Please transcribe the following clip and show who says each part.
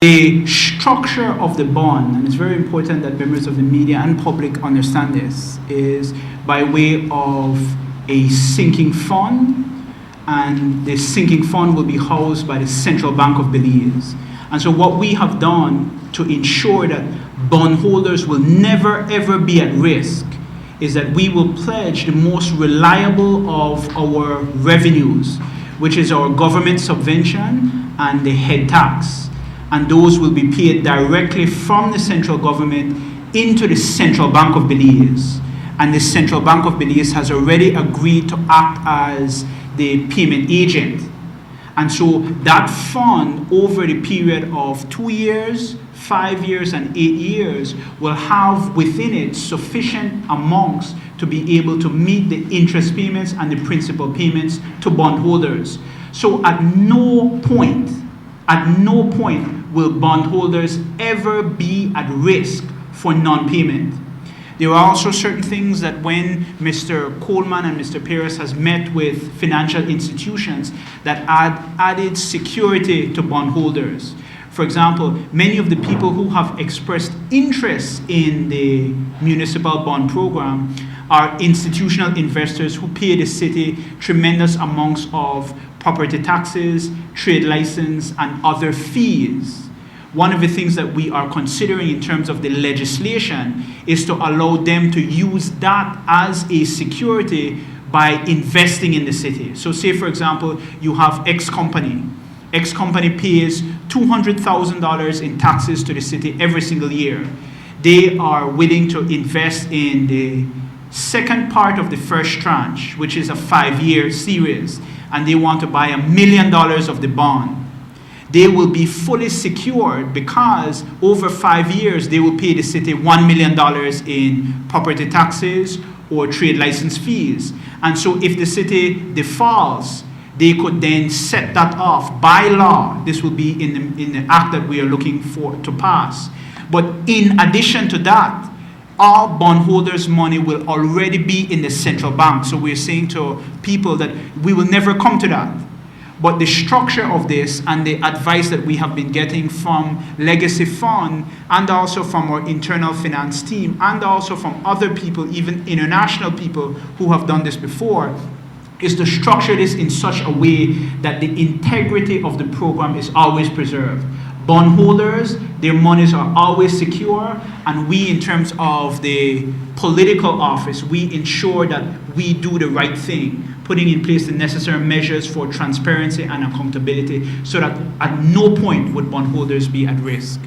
Speaker 1: The structure of the bond, and it's very important that members of the media and public understand this, is by way of a sinking fund, and the sinking fund will be housed by the Central Bank of Belize. And so what we have done to ensure that bondholders will never ever be at risk is that we will pledge the most reliable of our revenues, which is our government subvention and the head tax. And those will be paid directly from the central government into the Central Bank of Belize. And the Central Bank of Belize has already agreed to act as the payment agent. And so that fund, over the period of 2 years, 5 years, and 8 years, will have within it sufficient amounts to be able to meet the interest payments and the principal payments to bondholders. So at no point will bondholders ever be at risk for non-payment. There are also certain things that when Mr. Coleman and Mr. Perez has met with financial institutions that added security to bondholders. For example, many of the people who have expressed interest in the municipal bond program are institutional investors who pay the city tremendous amounts of property taxes, trade license, and other fees. One of the things that we are considering in terms of the legislation is to allow them to use that as a security by investing in the city. So say, for example, you have X company. X company pays $200,000 in taxes to the city every single year. They are willing to invest in the second part of the first tranche, which is a 5-year series, and they want to buy $1 million of the bond. They will be fully secured because over 5 years they will pay the city $1 million in property taxes or trade license fees. And so if the city defaults, they could then set that off by law. This will be in the act that we are looking for to pass. But in addition to that, all bondholders' money will already be in the central bank. So we're saying to people that we will never come to that. But the structure of this and the advice that we have been getting from Legacy Fund and also from our internal finance team and also from other people, even international people who have done this before, is to structure this in such a way that the integrity of the program is always preserved. Bondholders, their monies are always secure, and we, in terms of the political office, we ensure that we do the right thing, putting in place the necessary measures for transparency and accountability so that at no point would bondholders be at risk.